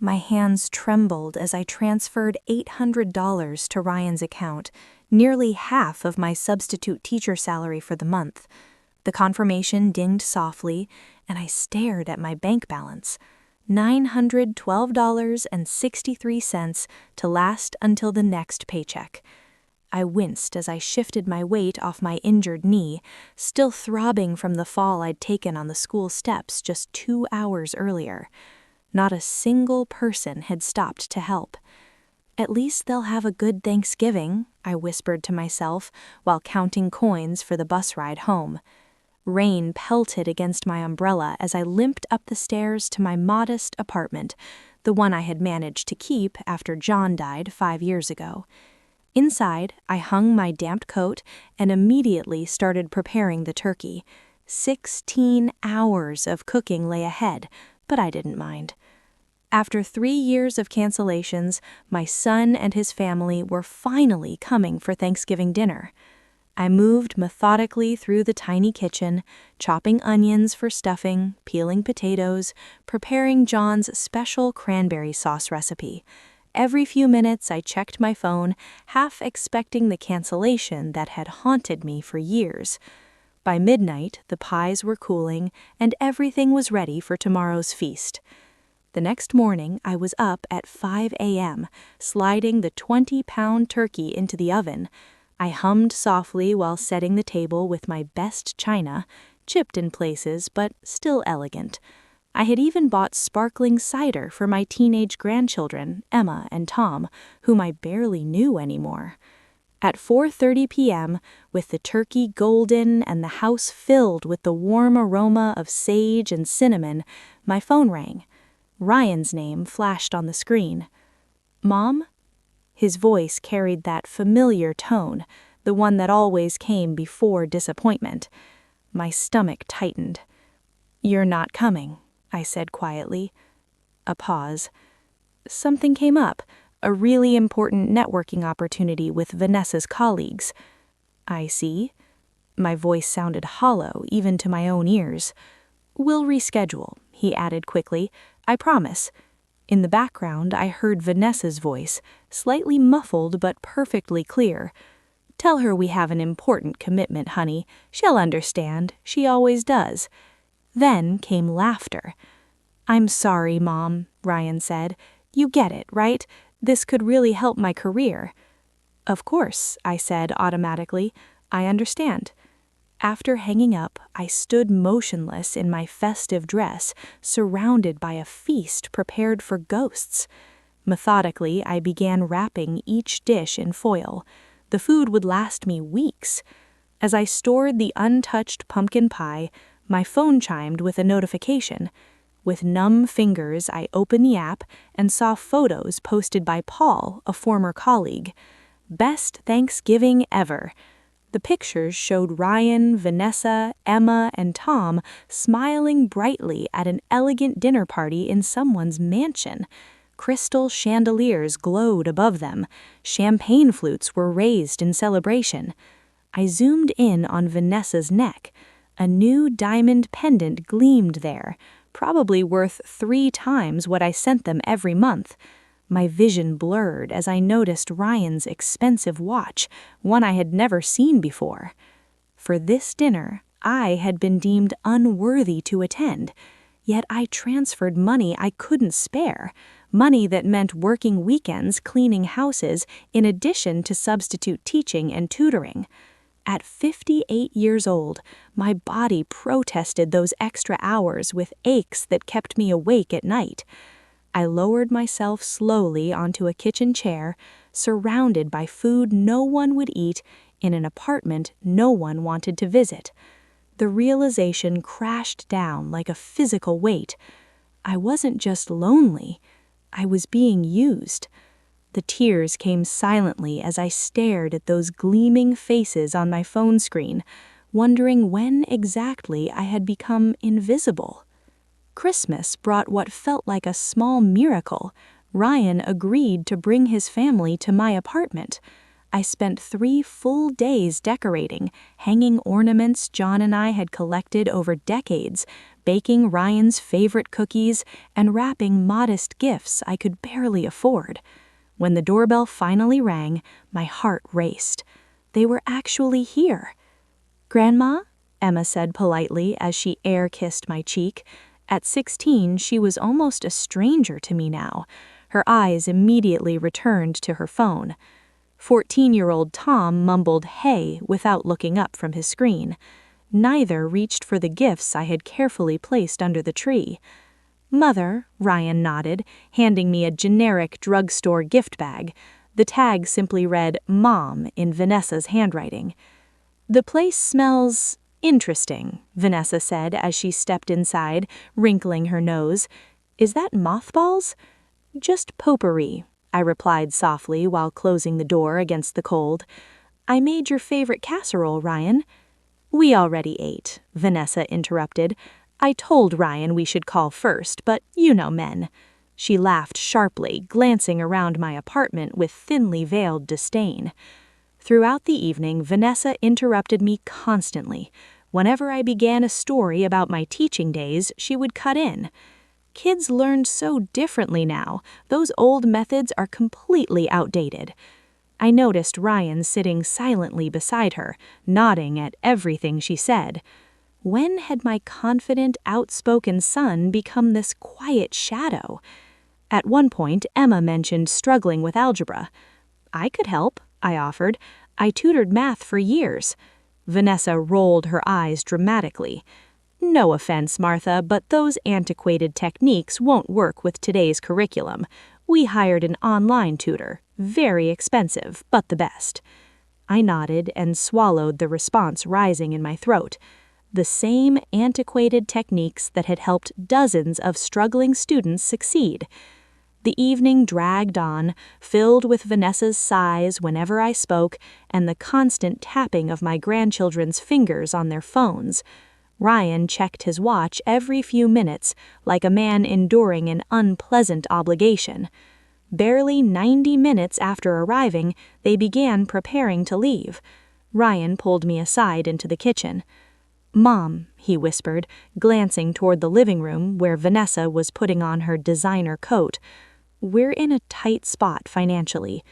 My hands trembled as I transferred $800 to Ryan's account, nearly half of my substitute teacher salary for the month. The confirmation dinged softly, and I stared at my bank balance. $912.63 to last until the next paycheck. I winced as I shifted my weight off my injured knee, still throbbing from the fall I'd taken on the school steps just 2 hours earlier. Not a single person had stopped to help. At least they'll have a good Thanksgiving, I whispered to myself while counting coins for the bus ride home. Rain pelted against my umbrella as I limped up the stairs to my modest apartment, the one I had managed to keep after John died 5 years ago. Inside, I hung my damp coat and immediately started preparing the turkey. 16 hours of cooking lay ahead, but I didn't mind. After 3 years of cancellations, my son and his family were finally coming for Thanksgiving dinner. I moved methodically through the tiny kitchen, chopping onions for stuffing, peeling potatoes, preparing John's special cranberry sauce recipe. Every few minutes I checked my phone, half expecting the cancellation that had haunted me for years. By midnight, the pies were cooling, and everything was ready for tomorrow's feast. The next morning, I was up at 5 a.m., sliding the 20-pound turkey into the oven. I hummed softly while setting the table with my best china, chipped in places but still elegant. I had even bought sparkling cider for my teenage grandchildren, Emma and Tom, whom I barely knew anymore. At 4:30 p.m., with the turkey golden and the house filled with the warm aroma of sage and cinnamon, my phone rang. Ryan's name flashed on the screen. "Mom?" His voice carried that familiar tone, the one that always came before disappointment. My stomach tightened. "You're not coming," I said quietly. A pause. "Something came up, a really important networking opportunity with Vanessa's colleagues." "I see." My voice sounded hollow, even to my own ears. "We'll reschedule," he added quickly. "I promise." In the background, I heard Vanessa's voice, slightly muffled but perfectly clear. "Tell her we have an important commitment, honey. She'll understand. She always does." Then came laughter. "I'm sorry, Mom," Ryan said. "You get it, right? This could really help my career." "Of course," I said automatically. "I understand." After hanging up, I stood motionless in my festive dress, surrounded by a feast prepared for ghosts. Methodically, I began wrapping each dish in foil. The food would last me weeks. As I stored the untouched pumpkin pie, my phone chimed with a notification. With numb fingers, I opened the app and saw photos posted by Paul, a former colleague. Best Thanksgiving ever. The pictures showed Ryan, Vanessa, Emma, and Tom smiling brightly at an elegant dinner party in someone's mansion. Crystal chandeliers glowed above them. Champagne flutes were raised in celebration. I zoomed in on Vanessa's neck. A new diamond pendant gleamed there, probably worth 3 times what I sent them every month. My vision blurred as I noticed Ryan's expensive watch, one I had never seen before. For this dinner, I had been deemed unworthy to attend, yet I transferred money I couldn't spare, money that meant working weekends cleaning houses in addition to substitute teaching and tutoring. At 58 years old, my body protested those extra hours with aches that kept me awake at night. I lowered myself slowly onto a kitchen chair, surrounded by food no one would eat in an apartment no one wanted to visit. The realization crashed down like a physical weight. I wasn't just lonely, I was being used. The tears came silently as I stared at those gleaming faces on my phone screen, wondering when exactly I had become invisible. Christmas brought what felt like a small miracle. Ryan agreed to bring his family to my apartment. I spent 3 full days decorating, hanging ornaments John and I had collected over decades, baking Ryan's favorite cookies, and wrapping modest gifts I could barely afford. When the doorbell finally rang, my heart raced. They were actually here. "Grandma?" Emma said politely as she air-kissed my cheek. At 16, she was almost a stranger to me now. Her eyes immediately returned to her phone. 14-year-old Tom mumbled "hey" without looking up from his screen. Neither reached for the gifts I had carefully placed under the tree. "Mother," Ryan nodded, handing me a generic drugstore gift bag. The tag simply read "Mom" in Vanessa's handwriting. "The place smells interesting," Vanessa said as she stepped inside, wrinkling her nose. "Is that mothballs?" "Just potpourri," I replied softly while closing the door against the cold. "I made your favorite casserole, Ryan." "We already ate," Vanessa interrupted. "I told Ryan we should call first, but you know men." She laughed sharply, glancing around my apartment with thinly veiled disdain. Throughout the evening, Vanessa interrupted me constantly. Whenever I began a story about my teaching days, she would cut in. Kids learned so differently now. Those old methods are completely outdated. I noticed Ryan sitting silently beside her, nodding at everything she said. When had my confident, outspoken son become this quiet shadow? At one point, Emma mentioned struggling with algebra. "I could help," I offered. "I tutored math for years." Vanessa rolled her eyes dramatically. "No offense, Martha, but those antiquated techniques won't work with today's curriculum. We hired an online tutor. Very expensive, but the best." I nodded and swallowed the response rising in my throat. The same antiquated techniques that had helped dozens of struggling students succeed. The evening dragged on, filled with Vanessa's sighs whenever I spoke and the constant tapping of my grandchildren's fingers on their phones. Ryan checked his watch every few minutes, like a man enduring an unpleasant obligation. Barely 90 minutes after arriving, they began preparing to leave. Ryan pulled me aside into the kitchen. "Mom," he whispered, glancing toward the living room where Vanessa was putting on her designer coat, "we're in a tight spot financially."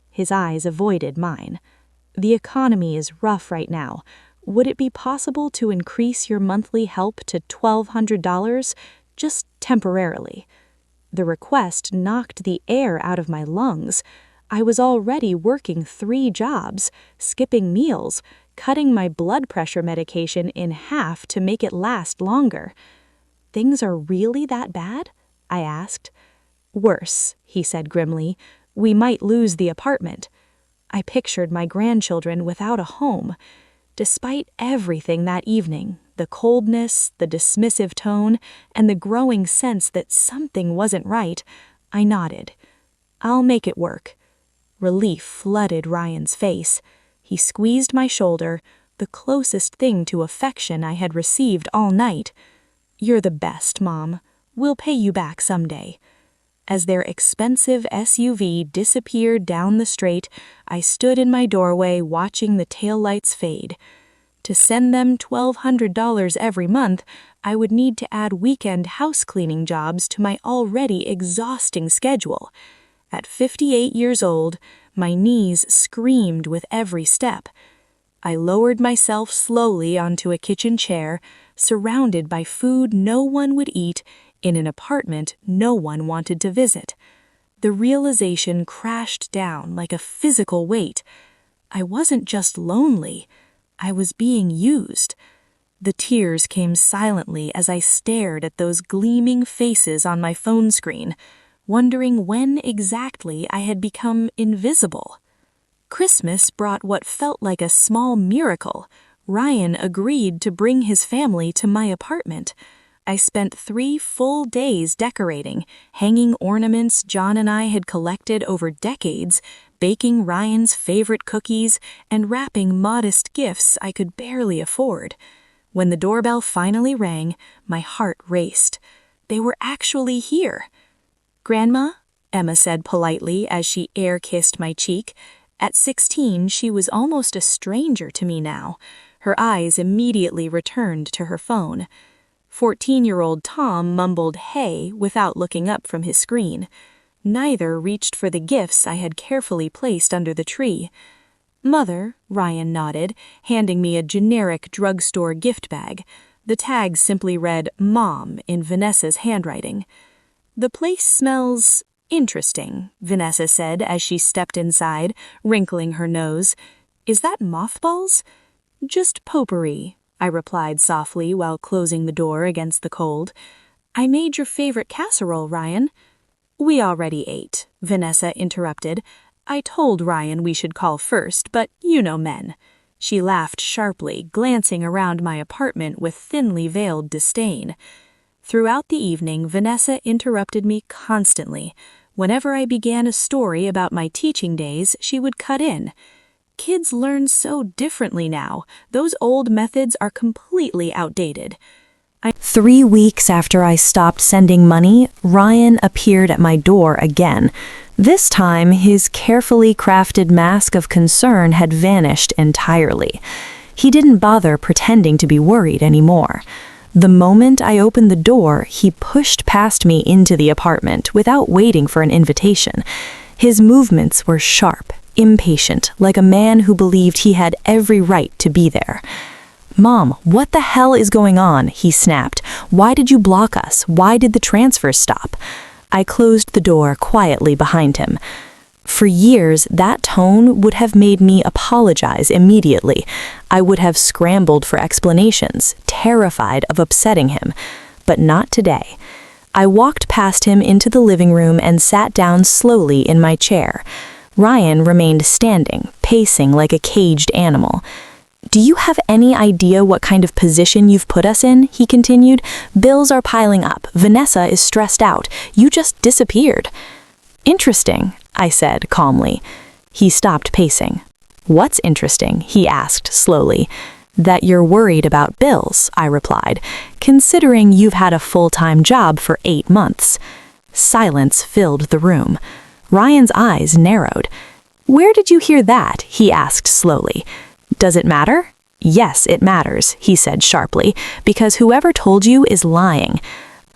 His eyes avoided mine. "The economy is rough right now. Would it be possible to increase your monthly help to $1,200, just temporarily?" The request knocked the air out of my lungs. I was already working 3 jobs, skipping meals, cutting my blood pressure medication in half to make it last longer. "Things are really that bad?" I asked. "Worse," he said grimly. "We might lose the apartment." I pictured my grandchildren without a home. Despite everything that evening, the coldness, the dismissive tone, and the growing sense that something wasn't right, I nodded. "I'll make it work." Relief flooded Ryan's face. He squeezed my shoulder, the closest thing to affection I had received all night. "You're the best, Mom. We'll pay you back someday." As their expensive SUV disappeared down the straight, I stood in my doorway watching the taillights fade. To send them $1,200 every month, I would need to add weekend house cleaning jobs to my already exhausting schedule. At 58 years old, my knees screamed with every step. I lowered myself slowly onto a kitchen chair, surrounded by food no one would eat, in an apartment no one wanted to visit. The realization crashed down like a physical weight. I wasn't just lonely, I was being used. The tears came silently as I stared at those gleaming faces on my phone screen, wondering when exactly I had become invisible. Christmas brought what felt like a small miracle. Ryan agreed to bring his family to my apartment. I spent 3 full days decorating, hanging ornaments John and I had collected over decades, baking Ryan's favorite cookies, and wrapping modest gifts I could barely afford. When the doorbell finally rang, my heart raced. They were actually here. "Grandma?" Emma said politely as she air-kissed my cheek. At 16, she was almost a stranger to me now. Her eyes immediately returned to her phone. 14-year-old Tom mumbled "hey" without looking up from his screen. Neither reached for the gifts I had carefully placed under the tree. "Mother," Ryan nodded, handing me a generic drugstore gift bag. The tag simply read "Mom" in Vanessa's handwriting. "The place smells interesting," Vanessa said as she stepped inside, wrinkling her nose. "Is that mothballs?" "Just potpourri," I replied softly while closing the door against the cold. "I made your favorite casserole, Ryan." "We already ate," Vanessa interrupted. "I told Ryan we should call first, but you know men." She laughed sharply, glancing around my apartment with thinly veiled disdain. Throughout the evening, Vanessa interrupted me constantly. Whenever I began a story about my teaching days, she would cut in. "Kids learn so differently now. Those old methods are completely outdated." 3 weeks after I stopped sending money, Ryan appeared at my door again. This time, his carefully crafted mask of concern had vanished entirely. He didn't bother pretending to be worried anymore. The moment I opened the door, he pushed past me into the apartment without waiting for an invitation. His movements were sharp, impatient, like a man who believed he had every right to be there. "Mom, what the hell is going on?" he snapped. "Why did you block us? Why did the transfers stop?" I closed the door quietly behind him. For years, that tone would have made me apologize immediately. I would have scrambled for explanations, terrified of upsetting him. But not today. I walked past him into the living room and sat down slowly in my chair. Ryan remained standing, pacing like a caged animal. "Do you have any idea what kind of position you've put us in?" he continued. "Bills are piling up. Vanessa is stressed out. You just disappeared." "Interesting," I said calmly. He stopped pacing. "What's interesting?" he asked slowly. "That you're worried about bills," I replied, "considering you've had a full-time job for 8 months." Silence filled the room. Ryan's eyes narrowed. "Where did you hear that?" he asked slowly. "Does it matter?" "Yes, it matters," he said sharply, "because whoever told you is lying."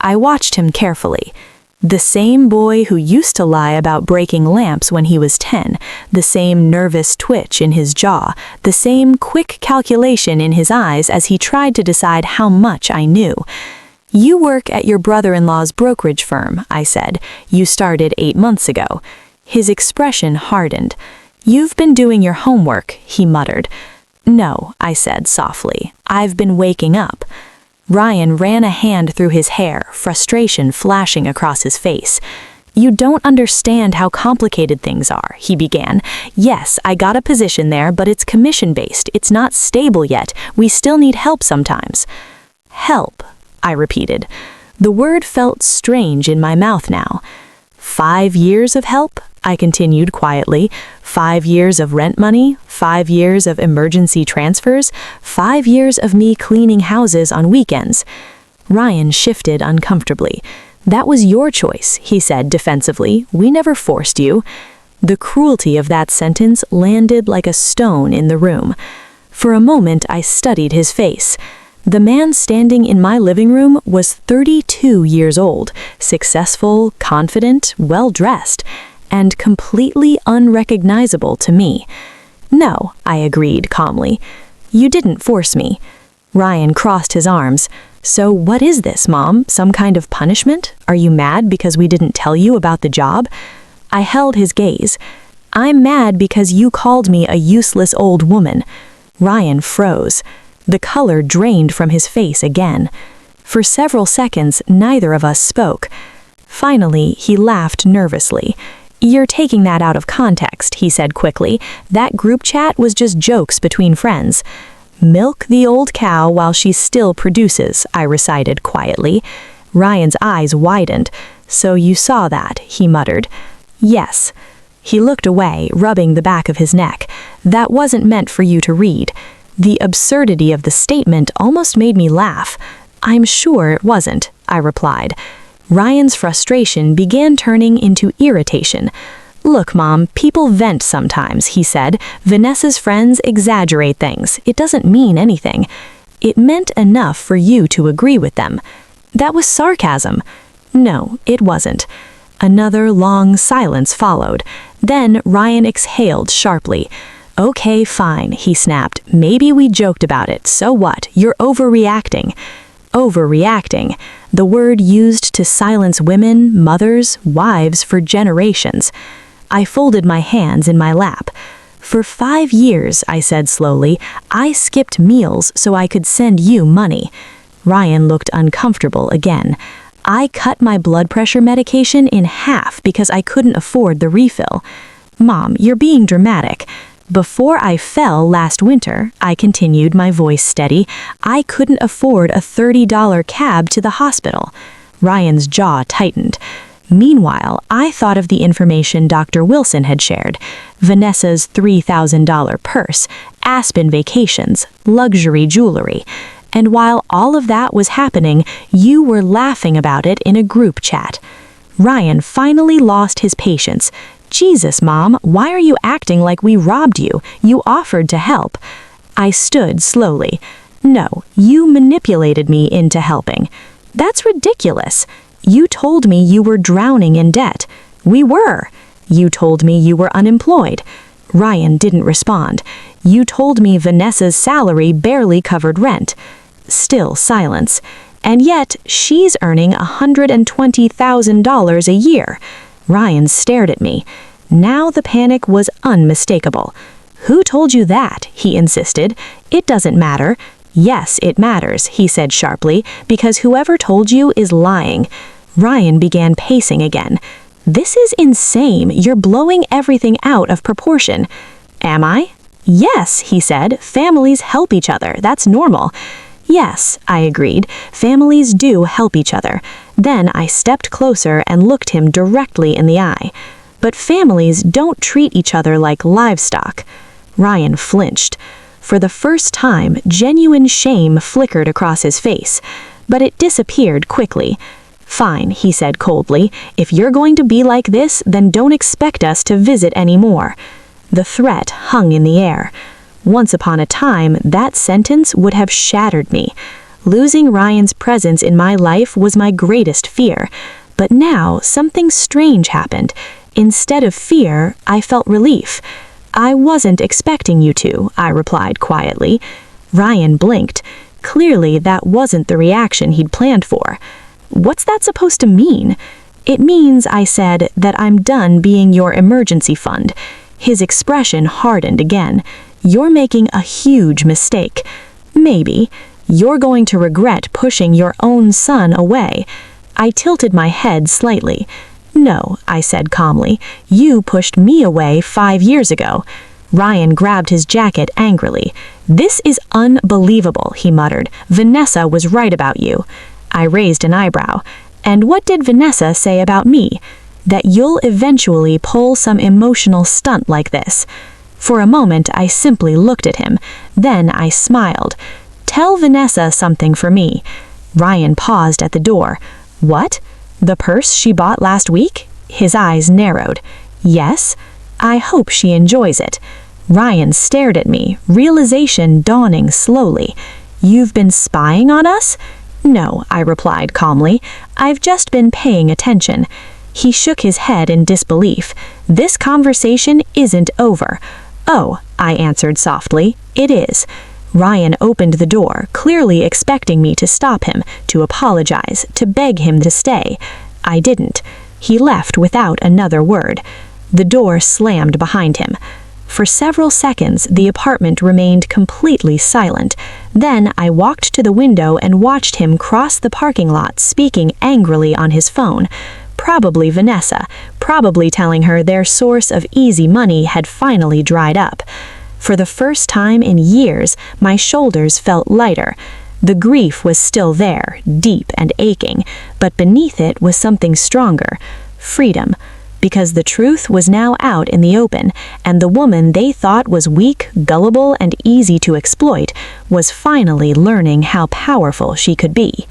I watched him carefully. The same boy who used to lie about breaking lamps when he was 10, the same nervous twitch in his jaw, the same quick calculation in his eyes as he tried to decide how much I knew. "You work at your brother-in-law's brokerage firm," I said. "You started 8 months ago." His expression hardened. "You've been doing your homework," he muttered. "No," I said softly. "I've been waking up." Ryan ran a hand through his hair, frustration flashing across his face. "You don't understand how complicated things are," he began. "Yes, I got a position there, but it's commission-based. It's not stable yet. We still need help sometimes." "Help," I repeated. The word felt strange in my mouth now. 5 years of help? I continued quietly. 5 years of rent money, 5 years of emergency transfers, 5 years of me cleaning houses on weekends. Ryan shifted uncomfortably. "That was your choice," he said defensively. "We never forced you." The cruelty of that sentence landed like a stone in the room. For a moment, I studied his face. The man standing in my living room was 32 years old, successful, confident, well-dressed, and completely unrecognizable to me. "No," I agreed calmly. "You didn't force me." Ryan crossed his arms. "So what is this, Mom? Some kind of punishment? Are you mad because we didn't tell you about the job?" I held his gaze. "I'm mad because you called me a useless old woman." Ryan froze. The color drained from his face again. For several seconds, neither of us spoke. Finally, he laughed nervously. "You're taking that out of context," he said quickly. "That group chat was just jokes between friends." "Milk the old cow while she still produces," I recited quietly. Ryan's eyes widened. "So you saw that," he muttered. "Yes." He looked away, rubbing the back of his neck. "That wasn't meant for you to read." The absurdity of the statement almost made me laugh. "I'm sure it wasn't," I replied. Ryan's frustration began turning into irritation. "Look, Mom, people vent sometimes," he said. "Vanessa's friends exaggerate things. It doesn't mean anything." It meant enough for you to agree with them. That was sarcasm. No, it wasn't. Another long silence followed. Then Ryan exhaled sharply. Okay, fine, he snapped. Maybe we joked about it. So what? You're overreacting. Overreacting. The word used to silence women, mothers, wives for generations. I folded my hands in my lap. For 5 years, I said slowly, I skipped meals so I could send you money. Ryan looked uncomfortable again. I cut my blood pressure medication in half because I couldn't afford the refill. Mom, you're being dramatic. Before I fell last winter, I continued, my voice steady, I couldn't afford a $30 cab to the hospital. Ryan's jaw tightened. Meanwhile, I thought of the information Dr. Wilson had shared. Vanessa's $3,000 purse, Aspen vacations, luxury jewelry. And while all of that was happening, you were laughing about it in a group chat. Ryan finally lost his patience. Jesus, Mom, why are you acting like we robbed you? You offered to help. I stood slowly. No, you manipulated me into helping. That's ridiculous. You told me you were drowning in debt. We were. You told me you were unemployed. Ryan didn't respond. You told me Vanessa's salary barely covered rent. Still silence. And yet, she's earning $120,000 a year. Ryan stared at me. Now the panic was unmistakable. Who told you that? He insisted. It doesn't matter. Yes, it matters, he said sharply, because whoever told you is lying. Ryan began pacing again. This is insane. You're blowing everything out of proportion. Am I? Yes, he said. Families help each other. That's normal. Yes, I agreed. Families do help each other. Then I stepped closer and looked him directly in the eye. But families don't treat each other like livestock. Ryan flinched. For the first time, genuine shame flickered across his face. But it disappeared quickly. Fine, he said coldly. If you're going to be like this, then don't expect us to visit anymore. The threat hung in the air. Once upon a time, that sentence would have shattered me. Losing Ryan's presence in my life was my greatest fear. But now, something strange happened. Instead of fear, I felt relief. I wasn't expecting you to, I replied quietly. Ryan blinked. Clearly, that wasn't the reaction he'd planned for. What's that supposed to mean? It means, I said, that I'm done being your emergency fund. His expression hardened again. You're making a huge mistake. Maybe. You're going to regret pushing your own son away. I tilted my head slightly. No, I said calmly. You pushed me away 5 years ago. Ryan grabbed his jacket angrily. This is unbelievable, he muttered. Vanessa was right about you. I raised an eyebrow. And what did Vanessa say about me? That you'll eventually pull some emotional stunt like this. For a moment, I simply looked at him. Then I smiled. Tell Vanessa something for me. Ryan paused at the door. What? The purse she bought last week? His eyes narrowed. Yes. I hope she enjoys it. Ryan stared at me, realization dawning slowly. You've been spying on us? No, I replied calmly. I've just been paying attention. He shook his head in disbelief. This conversation isn't over. Oh, I answered softly. It is. Ryan opened the door, clearly expecting me to stop him, to apologize, to beg him to stay. I didn't. He left without another word. The door slammed behind him. For several seconds, the apartment remained completely silent. Then I walked to the window and watched him cross the parking lot, speaking angrily on his phone. Probably Vanessa, probably telling her their source of easy money had finally dried up. For the first time in years, my shoulders felt lighter. The grief was still there, deep and aching, but beneath it was something stronger, freedom. Because the truth was now out in the open, and the woman they thought was weak, gullible, and easy to exploit was finally learning how powerful she could be.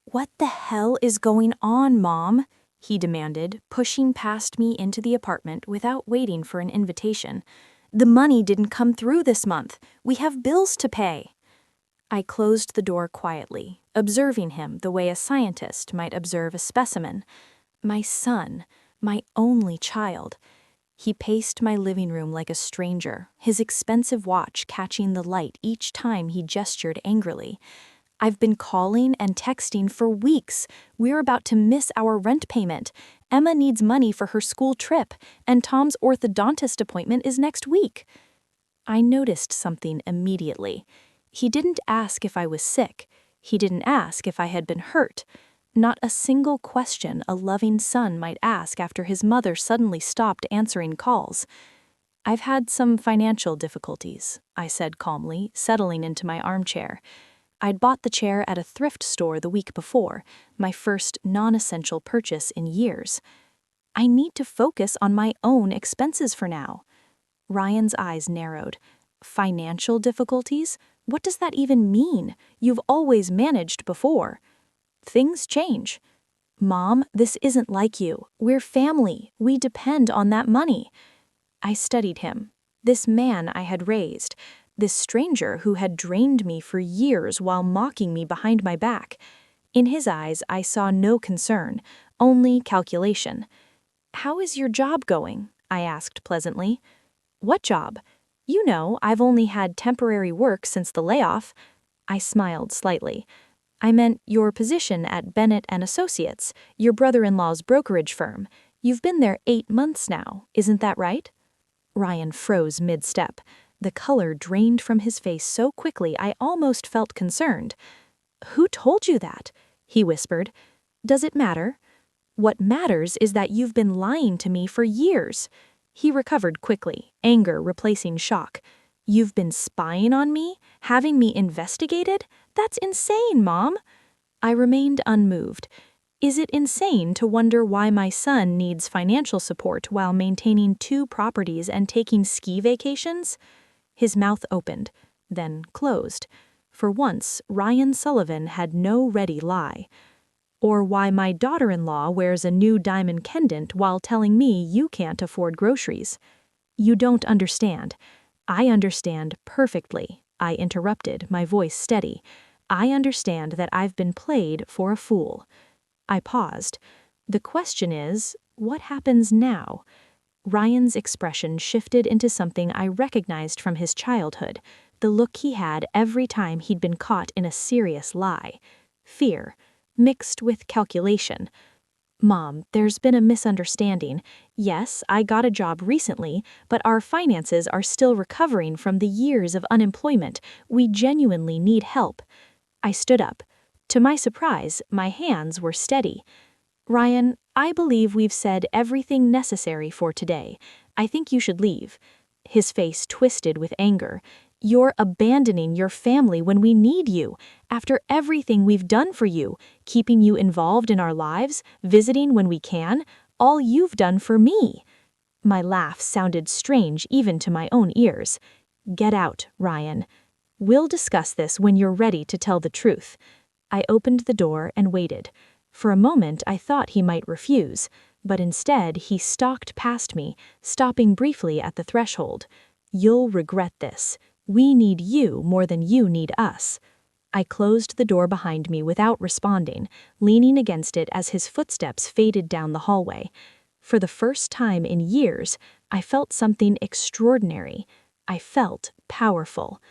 What the hell is going on, Mom? He demanded, pushing past me into the apartment without waiting for an invitation. The money didn't come through this month. We have bills to pay. I closed the door quietly, observing him the way a scientist might observe a specimen. My son, my only child. He paced my living room like a stranger, his expensive watch catching the light each time he gestured angrily. I've been calling and texting for weeks. We're about to miss our rent payment. Emma needs money for her school trip, and Tom's orthodontist appointment is next week. I noticed something immediately. He didn't ask if I was sick. He didn't ask if I had been hurt. Not a single question a loving son might ask after his mother suddenly stopped answering calls. "I've had some financial difficulties," I said calmly, settling into my armchair. I'd bought the chair at a thrift store the week before, my first non-essential purchase in years. "I need to focus on my own expenses for now." Ryan's eyes narrowed. "Financial difficulties? What does that even mean? You've always managed before." "Things change." "Mom, this isn't like you. We're family. We depend on that money." I studied him. This man I had raised. This stranger who had drained me for years while mocking me behind my back. In his eyes, I saw no concern, only calculation. "How is your job going?" I asked pleasantly. "What job?" "You know, I've only had temporary work since the layoff." I smiled slightly. "I meant your position at Bennett and Associates, your brother-in-law's brokerage firm. You've been there 8 months now, isn't that right?" Ryan froze mid-step. The color drained from his face so quickly I almost felt concerned. "Who told you that?" he whispered. "Does it matter?" "What matters is that you've been lying to me for years." He recovered quickly, anger replacing shock. "You've been spying on me? Having me investigated? That's insane, Mom." I remained unmoved. Is it insane to wonder why my son needs financial support while maintaining 2 properties and taking ski vacations? His mouth opened, then closed. For once, Ryan Sullivan had no ready lie. Or why my daughter-in-law wears a new diamond pendant while telling me you can't afford groceries. "You don't understand." "I understand perfectly," I interrupted, my voice steady. "I understand that I've been played for a fool." I paused. "The question is, what happens now?" Ryan's expression shifted into something I recognized from his childhood, the look he had every time he'd been caught in a serious lie. Fear, mixed with calculation. "Mom, there's been a misunderstanding. Yes, I got a job recently, but our finances are still recovering from the years of unemployment. We genuinely need help." I stood up. To my surprise, my hands were steady. "Ryan, I believe we've said everything necessary for today. I think you should leave." His face twisted with anger. "You're abandoning your family when we need you. After everything we've done for you, keeping you involved in our lives, visiting when we can, all you've done for me." My laugh sounded strange even to my own ears. "Get out, Ryan. We'll discuss this when you're ready to tell the truth." I opened the door and waited. For a moment I thought he might refuse, but instead he stalked past me, stopping briefly at the threshold. "You'll regret this. We need you more than you need us." I closed the door behind me without responding, leaning against it as his footsteps faded down the hallway. For the first time in years, I felt something extraordinary. I felt powerful.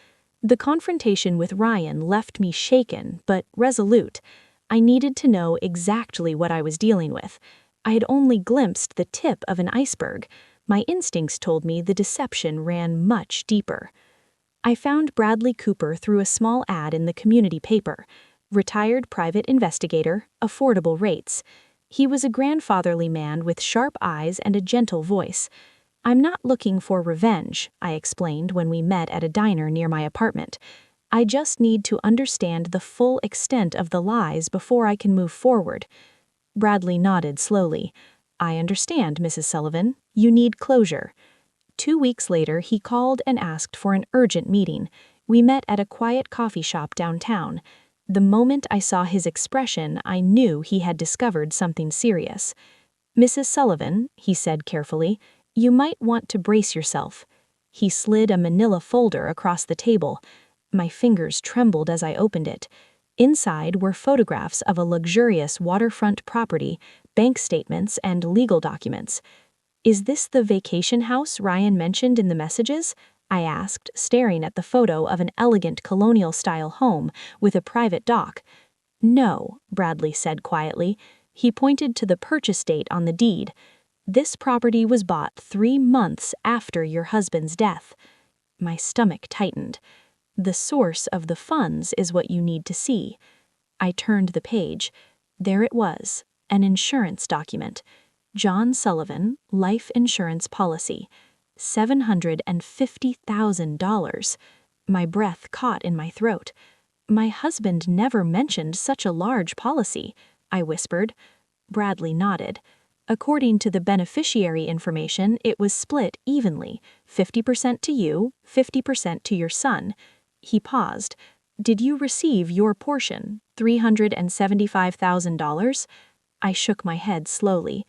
The confrontation with Ryan left me shaken but resolute. I needed to know exactly what I was dealing with. I had only glimpsed the tip of an iceberg. My instincts told me the deception ran much deeper. I found Bradley Cooper through a small ad in the community paper. Retired private investigator, affordable rates. He was a grandfatherly man with sharp eyes and a gentle voice. "I'm not looking for revenge," I explained when we met at a diner near my apartment. "I just need to understand the full extent of the lies before I can move forward." Bradley nodded slowly. "I understand, Mrs. Sullivan. You need closure." 2 weeks later, he called and asked for an urgent meeting. We met at a quiet coffee shop downtown. The moment I saw his expression, I knew he had discovered something serious. "Mrs. Sullivan," he said carefully, "you might want to brace yourself." He slid a manila folder across the table. My fingers trembled as I opened it. Inside were photographs of a luxurious waterfront property, bank statements, and legal documents. "Is this the vacation house Ryan mentioned in the messages?" I asked, staring at the photo of an elegant colonial-style home with a private dock. "No," Bradley said quietly. He pointed to the purchase date on the deed. "This property was bought 3 months after your husband's death." My stomach tightened. "The source of the funds is what you need to see." I turned the page. There it was, an insurance document. John Sullivan, life insurance policy. $750,000. My breath caught in my throat. "My husband never mentioned such a large policy," I whispered. Bradley nodded. "According to the beneficiary information, it was split evenly, 50% to you, 50% to your son." He paused. "Did you receive your portion, $375,000? I shook my head slowly.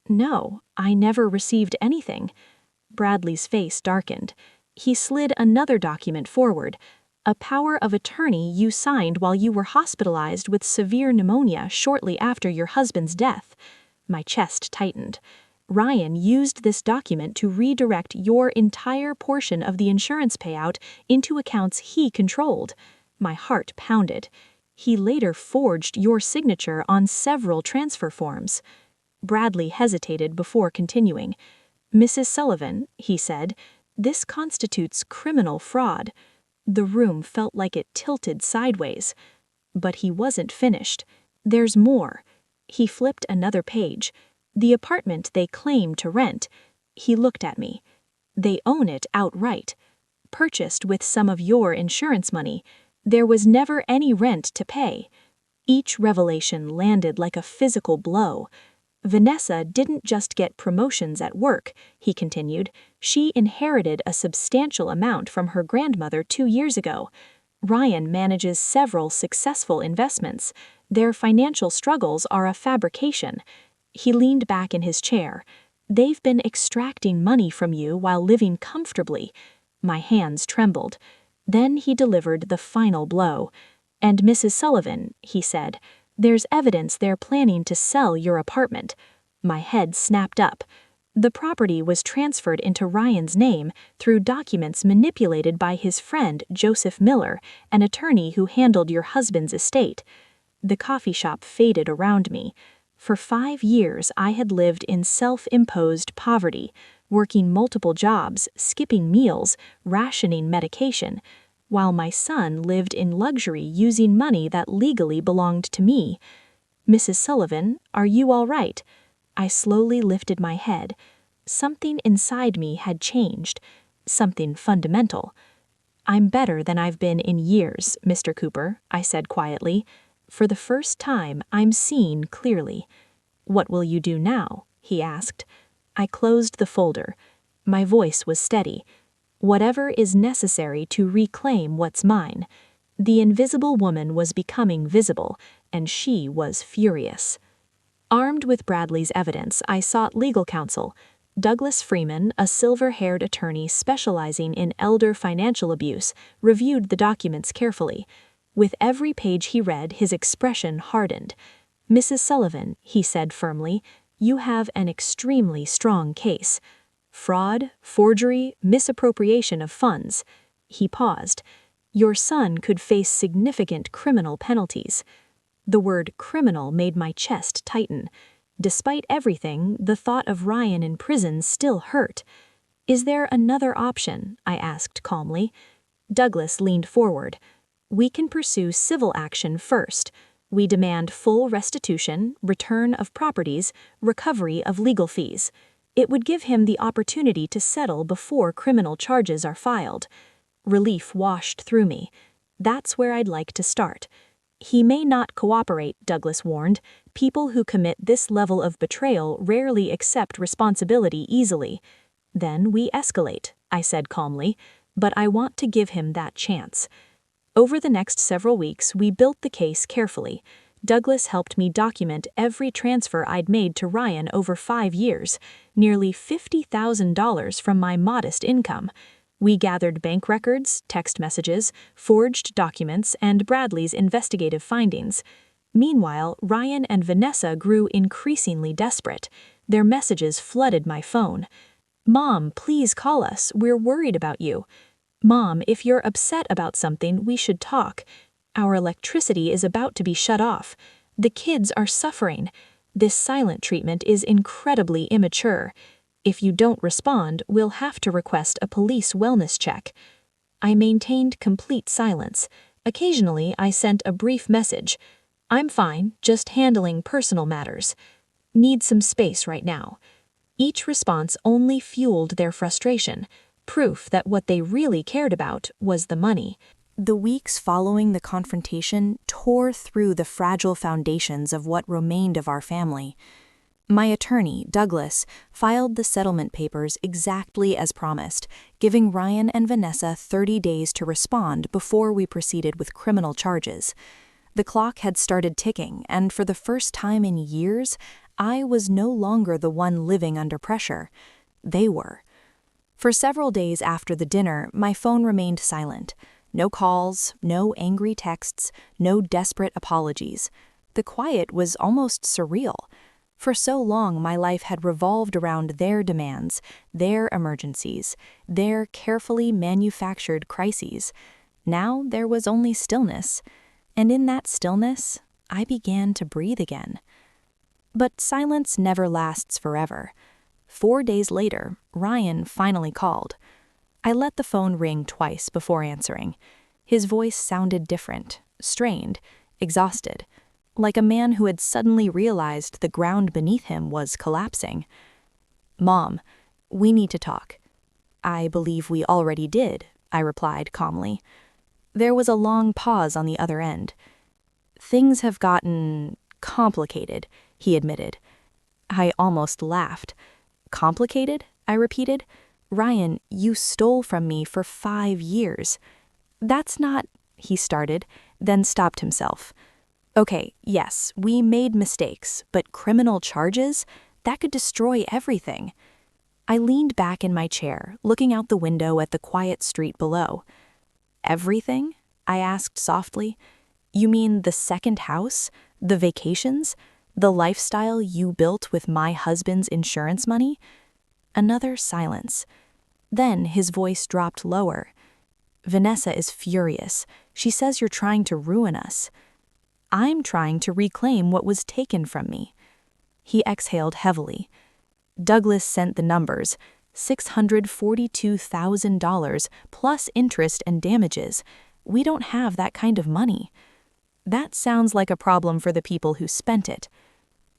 "No, I never received anything." Bradley's face darkened. He slid another document forward. "A power of attorney you signed while you were hospitalized with severe pneumonia shortly after your husband's death." My chest tightened. "Ryan used this document to redirect your entire portion of the insurance payout into accounts he controlled." My heart pounded. "He later forged your signature on several transfer forms." Bradley hesitated before continuing. "Mrs. Sullivan," he said, "this constitutes criminal fraud." The room felt like it tilted sideways. But he wasn't finished. "There's more." He flipped another page. "The apartment they claim to rent." He looked at me. "They own it outright. Purchased with some of your insurance money. There was never any rent to pay." Each revelation landed like a physical blow. "Vanessa didn't just get promotions at work," he continued. "She inherited a substantial amount from her grandmother 2 years ago. Ryan manages several successful investments. Their financial struggles are a fabrication." He leaned back in his chair. "They've been extracting money from you while living comfortably." My hands trembled. Then he delivered the final blow. "And Mrs. Sullivan," he said, "there's evidence they're planning to sell your apartment." My head snapped up. The property was transferred into Ryan's name through documents manipulated by his friend Joseph Miller, an attorney who handled your husband's estate. The coffee shop faded around me. For 5 years I had lived in self-imposed poverty, working multiple jobs, skipping meals, rationing medication, while my son lived in luxury using money that legally belonged to me. "Mrs. Sullivan, are you all right?" I slowly lifted my head. Something inside me had changed. Something fundamental. "I'm better than I've been in years, Mr. Cooper," I said quietly. "For the first time, I'm seeing clearly." "What will you do now?" he asked. I closed the folder. My voice was steady. "Whatever is necessary to reclaim what's mine." The invisible woman was becoming visible, and she was furious. Armed with Bradley's evidence, I sought legal counsel. Douglas Freeman, a silver-haired attorney specializing in elder financial abuse, reviewed the documents carefully. With every page he read, his expression hardened. "Mrs. Sullivan," he said firmly, "you have an extremely strong case. Fraud, forgery, misappropriation of funds." He paused. "Your son could face significant criminal penalties." The word criminal made my chest tighten. Despite everything, the thought of Ryan in prison still hurt. "Is there another option?" I asked calmly. Douglas leaned forward. "We can pursue civil action first. We demand full restitution, return of properties, recovery of legal fees. It would give him the opportunity to settle before criminal charges are filed." Relief washed through me. "That's where I'd like to start." "He may not cooperate," Douglas warned. "People who commit this level of betrayal rarely accept responsibility easily." "Then we escalate," I said calmly. "But I want to give him that chance." Over the next several weeks, we built the case carefully. Douglas helped me document every transfer I'd made to Ryan over 5 years, nearly $50,000 from my modest income. We gathered bank records, text messages, forged documents, and Bradley's investigative findings. Meanwhile, Ryan and Vanessa grew increasingly desperate. Their messages flooded my phone. "Mom, please call us. We're worried about you." "Mom, if you're upset about something, we should talk. Our electricity is about to be shut off. The kids are suffering. This silent treatment is incredibly immature. If you don't respond, we'll have to request a police wellness check." I maintained complete silence. Occasionally, I sent a brief message. "I'm fine, just handling personal matters. Need some space right now." Each response only fueled their frustration, proof that what they really cared about was the money. The weeks following the confrontation tore through the fragile foundations of what remained of our family. My attorney, Douglas, filed the settlement papers exactly as promised, giving Ryan and Vanessa 30 days to respond before we proceeded with criminal charges. The clock had started ticking, and for the first time in years, I was no longer the one living under pressure. They were. For several days after the dinner, my phone remained silent. No calls, no angry texts, no desperate apologies. The quiet was almost surreal. For so long, my life had revolved around their demands, their emergencies, their carefully manufactured crises. Now there was only stillness. And in that stillness, I began to breathe again. But silence never lasts forever. 4 days later, Ryan finally called. I let the phone ring twice before answering. His voice sounded different, strained, exhausted, like a man who had suddenly realized the ground beneath him was collapsing. "Mom, we need to talk." "I believe we already did," I replied calmly. There was a long pause on the other end. "Things have gotten complicated," he admitted. I almost laughed. "Complicated?" I repeated. "Ryan, you stole from me for 5 years." "That's not," he started, then stopped himself. "Okay, yes, we made mistakes, but criminal charges? That could destroy everything." I leaned back in my chair, looking out the window at the quiet street below. "Everything?" I asked softly. "You mean the second house? The vacations? The lifestyle you built with my husband's insurance money?" Another silence. Then his voice dropped lower. "Vanessa is furious. She says you're trying to ruin us." "I'm trying to reclaim what was taken from me." He exhaled heavily. Douglas sent the numbers, $642,000 plus interest and damages. We don't have that kind of money. That sounds like a problem for the people who spent it.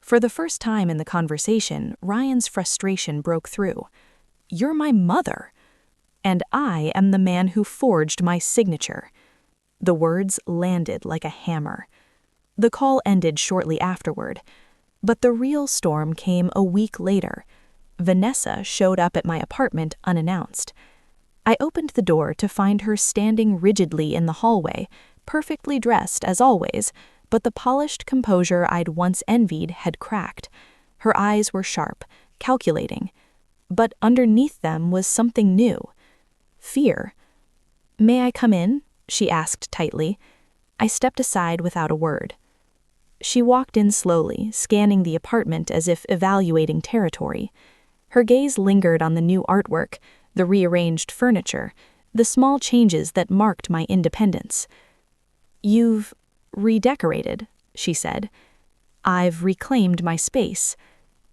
For the first time in the conversation, Ryan's frustration broke through. "You're my mother. And I am the man who forged my signature." The words landed like a hammer. The call ended shortly afterward. But the real storm came a week later. Vanessa showed up at my apartment unannounced. I opened the door to find her standing rigidly in the hallway, perfectly dressed as always, but the polished composure I'd once envied had cracked. Her eyes were sharp, calculating. But underneath them was something new. Fear. "May I come in?" she asked tightly. I stepped aside without a word. She walked in slowly, scanning the apartment as if evaluating territory. Her gaze lingered on the new artwork, the rearranged furniture, the small changes that marked my independence. "You've redecorated," she said. "I've reclaimed my space."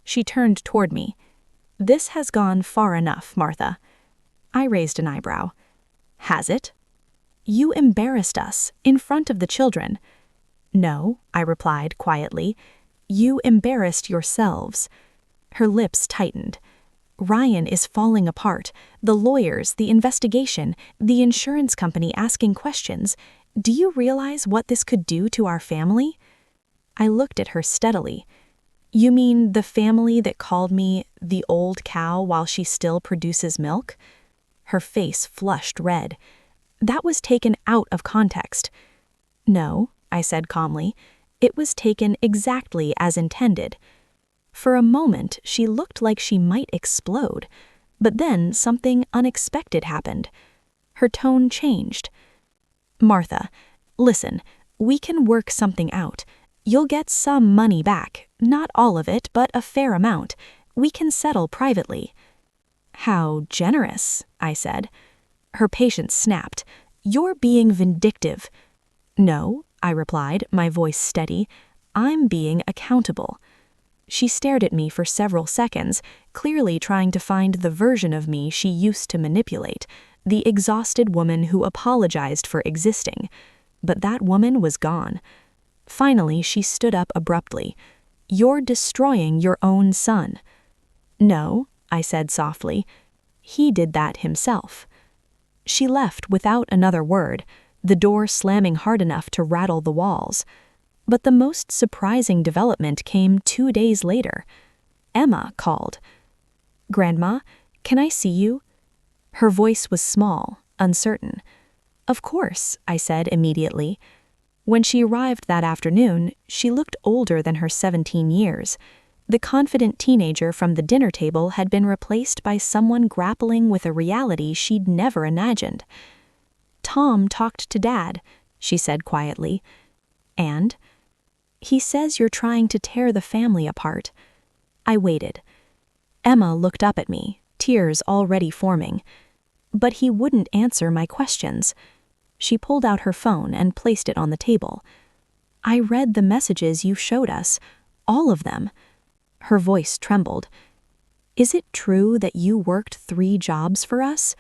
She turned toward me. "This has gone far enough, Martha." I raised an eyebrow. "Has it?" "You embarrassed us, in front of the children." "No," I replied quietly. "You embarrassed yourselves." Her lips tightened. "Ryan is falling apart. The lawyers, the investigation, the insurance company asking questions. Do you realize what this could do to our family?" I looked at her steadily. "You mean the family that called me the old cow while she still produces milk?" Her face flushed red. "That was taken out of context." "No," I said calmly. "It was taken exactly as intended." For a moment, she looked like she might explode. But then something unexpected happened. Her tone changed. "Martha, listen, we can work something out. You'll get some money back, not all of it, but a fair amount. We can settle privately." "How generous," I said. Her patience snapped. "You're being vindictive." "No," I replied, my voice steady. "I'm being accountable." She stared at me for several seconds, clearly trying to find the version of me she used to manipulate, the exhausted woman who apologized for existing. But that woman was gone. Finally, she stood up abruptly. "You're destroying your own son." "No," I said softly. "He did that himself." She left without another word, the door slamming hard enough to rattle the walls. But the most surprising development came 2 days later. Emma called. "Grandma, can I see you?" Her voice was small, uncertain. "Of course," I said immediately. When she arrived that afternoon, she looked older than her 17 years. The confident teenager from the dinner table had been replaced by someone grappling with a reality she'd never imagined. "Tom talked to Dad," she said quietly. "And?" "He says you're trying to tear the family apart." I waited. Emma looked up at me, tears already forming. But he wouldn't answer my questions. She pulled out her phone and placed it on the table. "I read the messages you showed us, all of them." Her voice trembled. "Is it true that you worked 3 jobs for us?"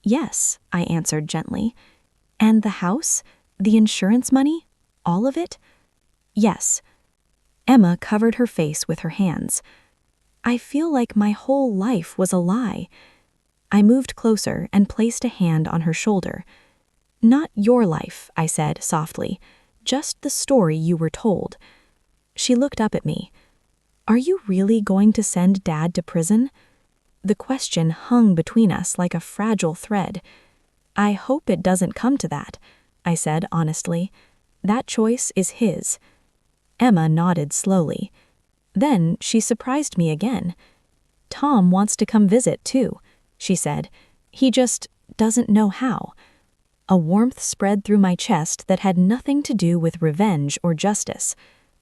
"Yes," I answered gently. "And the house? The insurance money? All of it?" "Yes." Emma covered her face with her hands. "I feel like my whole life was a lie." I moved closer and placed a hand on her shoulder. "Not your life," I said softly, "just the story you were told." She looked up at me. "Are you really going to send Dad to prison?" The question hung between us like a fragile thread. "I hope it doesn't come to that," I said honestly. "That choice is his." Emma nodded slowly. Then she surprised me again. "Tom wants to come visit, too," she said. "He just doesn't know how." A warmth spread through my chest that had nothing to do with revenge or justice.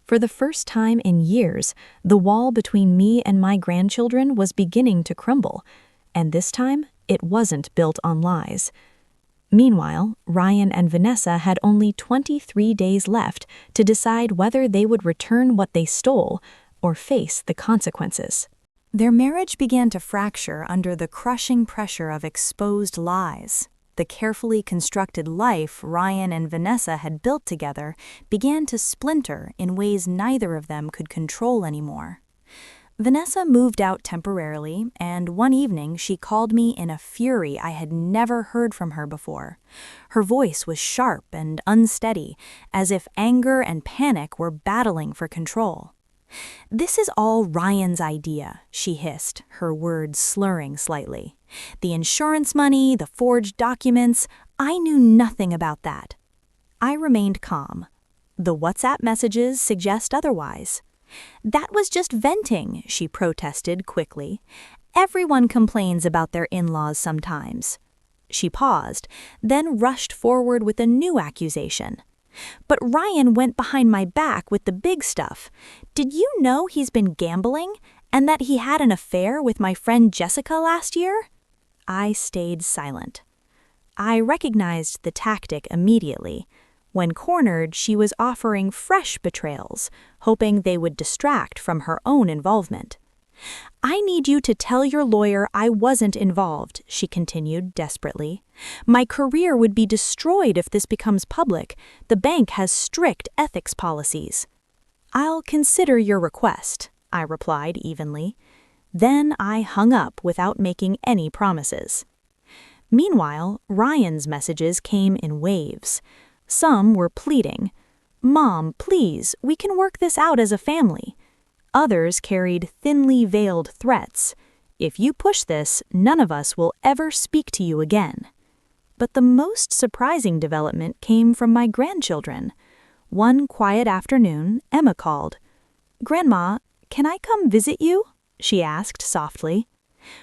For the first time in years, the wall between me and my grandchildren was beginning to crumble, and this time it wasn't built on lies. Meanwhile, Ryan and Vanessa had only 23 days left to decide whether they would return what they stole or face the consequences. Their marriage began to fracture under the crushing pressure of exposed lies. The carefully constructed life Ryan and Vanessa had built together began to splinter in ways neither of them could control anymore. Vanessa moved out temporarily, and one evening she called me in a fury I had never heard from her before. Her voice was sharp and unsteady, as if anger and panic were battling for control. "This is all Ryan's idea," she hissed, her words slurring slightly. "The insurance money, the forged documents, I knew nothing about that." I remained calm. The WhatsApp messages suggest otherwise. "That was just venting," she protested quickly. "Everyone complains about their in-laws sometimes." She paused, then rushed forward with a new accusation. "But Ryan went behind my back with the big stuff. Did you know he's been gambling, and that he had an affair with my friend Jessica last year?" I stayed silent. I recognized the tactic immediately. When cornered, she was offering fresh betrayals, hoping they would distract from her own involvement. "I need you to tell your lawyer I wasn't involved," she continued desperately. "My career would be destroyed if this becomes public. The bank has strict ethics policies." "I'll consider your request," I replied evenly. Then I hung up without making any promises. Meanwhile, Ryan's messages came in waves. Some were pleading, "Mom, please, we can work this out as a family." Others carried thinly veiled threats. "If you push this, none of us will ever speak to you again." But the most surprising development came from my grandchildren. One quiet afternoon, Emma called. "Grandma, can I come visit you?" she asked softly.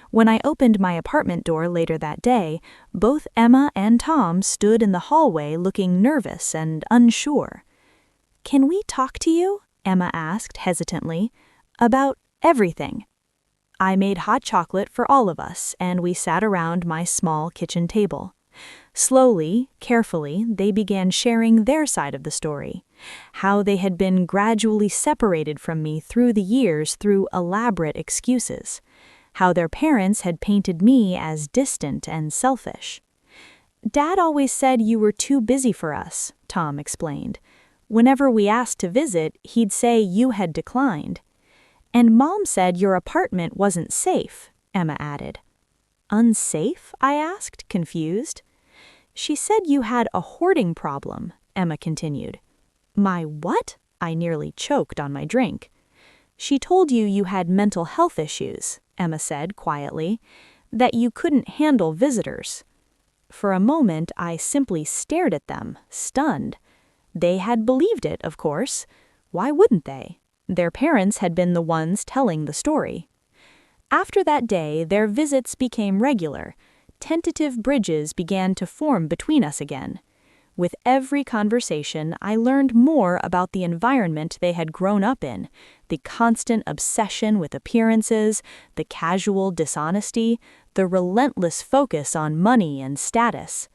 When I opened my apartment door later that day, both Emma and Tom stood in the hallway looking nervous and unsure. "Can we talk to you?" Emma asked hesitantly. "About everything." I made hot chocolate for all of us, and we sat around my small kitchen table. Slowly, carefully, they began sharing their side of the story, how they had been gradually separated from me through the years through elaborate excuses, how their parents had painted me as distant and selfish. "Dad always said you were too busy for us," Tom explained. "Whenever we asked to visit, he'd say you had declined. And Mom said your apartment wasn't safe," Emma added. "Unsafe?" I asked, confused. "She said you had a hoarding problem," Emma continued. "My what?" I nearly choked on my drink. "She told you you had mental health issues," Emma said quietly, "that you couldn't handle visitors." For a moment, I simply stared at them, stunned. They had believed it, of course. Why wouldn't they? Their parents had been the ones telling the story. After that day, their visits became regular. Tentative bridges began to form between us again. With every conversation, I learned more about the environment they had grown up in, the constant obsession with appearances, the casual dishonesty, the relentless focus on money and status.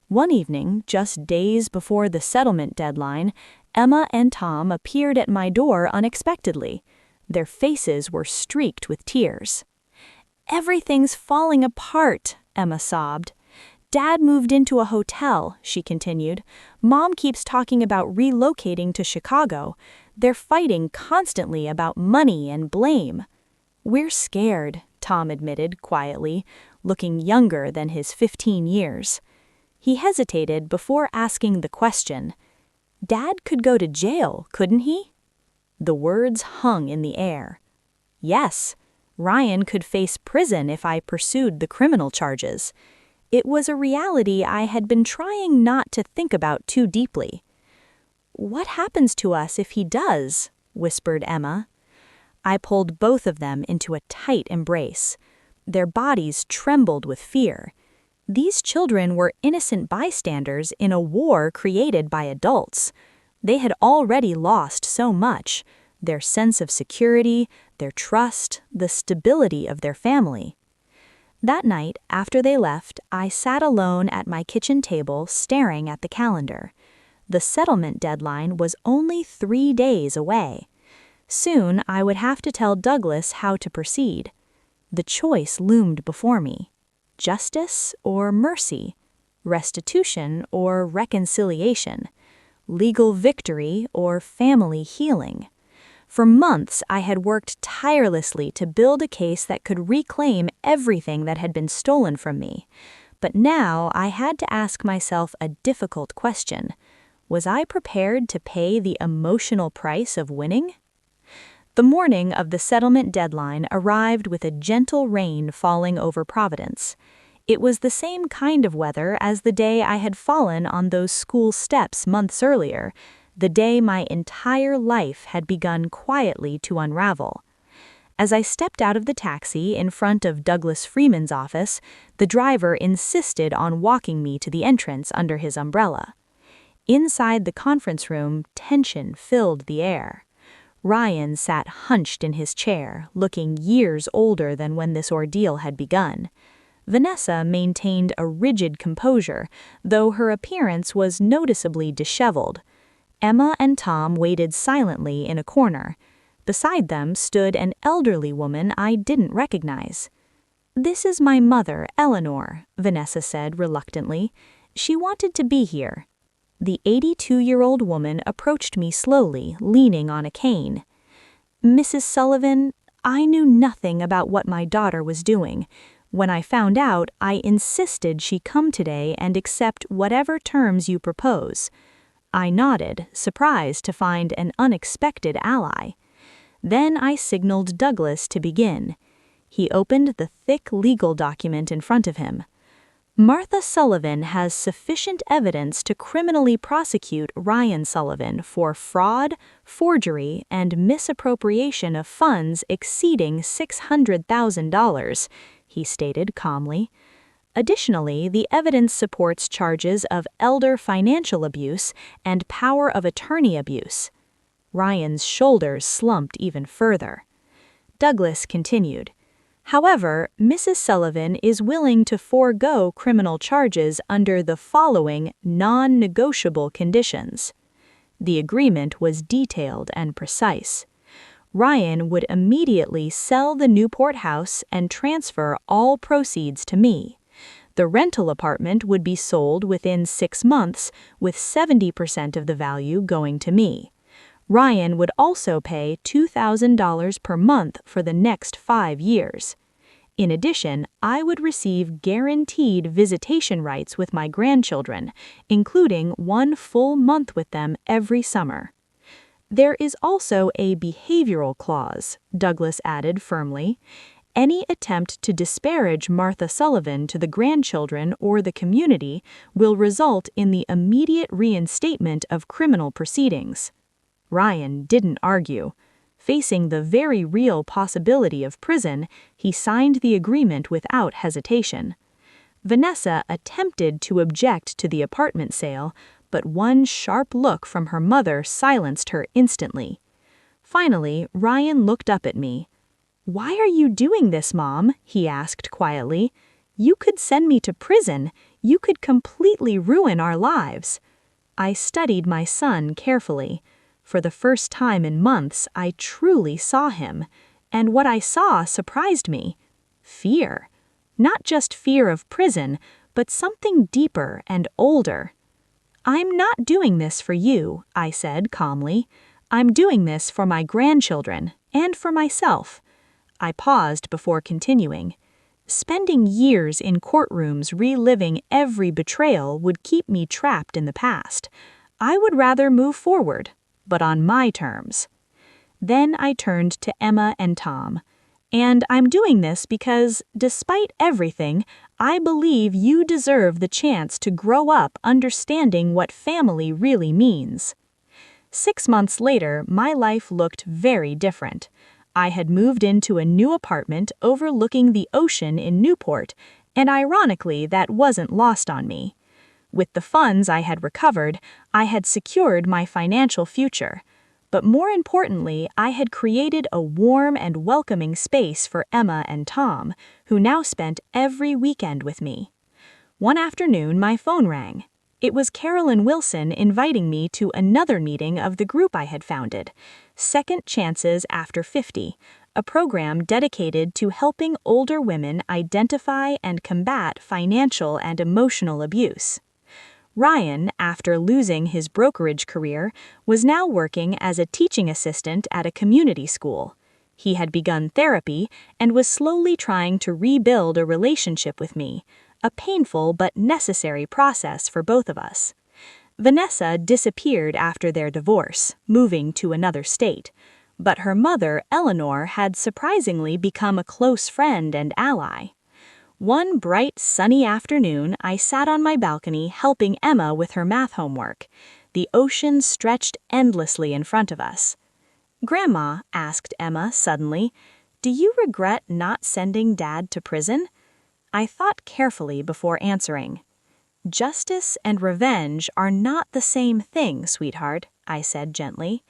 One evening, just days before the settlement deadline, Emma and Tom appeared at my door unexpectedly. Their faces were streaked with tears. "Everything's falling apart," Emma sobbed. "Dad moved into a hotel," she continued. "Mom keeps talking about relocating to Chicago. They're fighting constantly about money and blame." "We're scared," Tom admitted quietly, looking younger than his 15 years. He hesitated before asking the question. "Dad could go to jail, couldn't he?" The words hung in the air. Yes, Ryan could face prison if I pursued the criminal charges. It was a reality I had been trying not to think about too deeply. "What happens to us if he does?" whispered Emma. I pulled both of them into a tight embrace. Their bodies trembled with fear. These children were innocent bystanders in a war created by adults. They had already lost so much: their sense of security, their trust, the stability of their family. That night, after they left, I sat alone at my kitchen table staring at the calendar. The settlement deadline was only 3 days away. Soon I would have to tell Douglas how to proceed. The choice loomed before me. Justice or mercy? Restitution or reconciliation? Legal victory or family healing? For months, I had worked tirelessly to build a case that could reclaim everything that had been stolen from me. But now I had to ask myself a difficult question. Was I prepared to pay the emotional price of winning? The morning of the settlement deadline arrived with a gentle rain falling over Providence. It was the same kind of weather as the day I had fallen on those school steps months earlier, the day my entire life had begun quietly to unravel. As I stepped out of the taxi in front of Douglas Freeman's office, the driver insisted on walking me to the entrance under his umbrella. Inside the conference room, tension filled the air. Ryan sat hunched in his chair, looking years older than when this ordeal had begun. Vanessa maintained a rigid composure, though her appearance was noticeably disheveled. Emma and Tom waited silently in a corner. Beside them stood an elderly woman I didn't recognize. "This is my mother, Eleanor," Vanessa said reluctantly. "She wanted to be here." The 82-year-old woman approached me slowly, leaning on a cane. "Mrs. Sullivan, I knew nothing about what my daughter was doing. When I found out, I insisted she come today and accept whatever terms you propose." I nodded, surprised to find an unexpected ally. Then I signaled Douglas to begin. He opened the thick legal document in front of him. Martha Sullivan has sufficient evidence to criminally prosecute Ryan Sullivan for fraud, forgery, and misappropriation of funds exceeding $600,000, he stated calmly. Additionally, the evidence supports charges of elder financial abuse and power of attorney abuse. Ryan's shoulders slumped even further. Douglas continued. However, Mrs. Sullivan is willing to forego criminal charges under the following non-negotiable conditions. The agreement was detailed and precise. Ryan would immediately sell the Newport house and transfer all proceeds to me. The rental apartment would be sold within 6 months, with 70% of the value going to me. Ryan would also pay $2,000 per month for the next 5 years. In addition, I would receive guaranteed visitation rights with my grandchildren, including 1 full month with them every summer. There is also a behavioral clause, Douglas added firmly. Any attempt to disparage Martha Sullivan to the grandchildren or the community will result in the immediate reinstatement of criminal proceedings. Ryan didn't argue. Facing the very real possibility of prison, he signed the agreement without hesitation. Vanessa attempted to object to the apartment sale, but one sharp look from her mother silenced her instantly. Finally, Ryan looked up at me. "Why are you doing this, Mom?" he asked quietly. "You could send me to prison. You could completely ruin our lives." I studied my son carefully. For the first time in months, I truly saw him, and what I saw surprised me. Fear. Not just fear of prison, but something deeper and older. "I'm not doing this for you," I said calmly. "I'm doing this for my grandchildren and for myself." I paused before continuing. Spending years in courtrooms reliving every betrayal would keep me trapped in the past. I would rather move forward, but on my terms. Then I turned to Emma and Tom. "And I'm doing this because, despite everything, I believe you deserve the chance to grow up understanding what family really means." 6 months later, my life looked very different. I had moved into a new apartment overlooking the ocean in Newport, and ironically, that wasn't lost on me. With the funds I had recovered, I had secured my financial future. But more importantly, I had created a warm and welcoming space for Emma and Tom, who now spent every weekend with me. One afternoon, my phone rang. It was Carolyn Wilson inviting me to another meeting of the group I had founded, Second Chances After 50, a program dedicated to helping older women identify and combat financial and emotional abuse. Ryan, after losing his brokerage career, was now working as a teaching assistant at a community school. He had begun therapy and was slowly trying to rebuild a relationship with me, a painful but necessary process for both of us. Vanessa disappeared after their divorce, moving to another state, but her mother, Eleanor, had surprisingly become a close friend and ally. One bright, sunny afternoon, I sat on my balcony helping Emma with her math homework. The ocean stretched endlessly in front of us. "Grandma," asked Emma suddenly, "do you regret not sending Dad to prison?" I thought carefully before answering. "Justice and revenge are not the same thing, sweetheart," I said gently.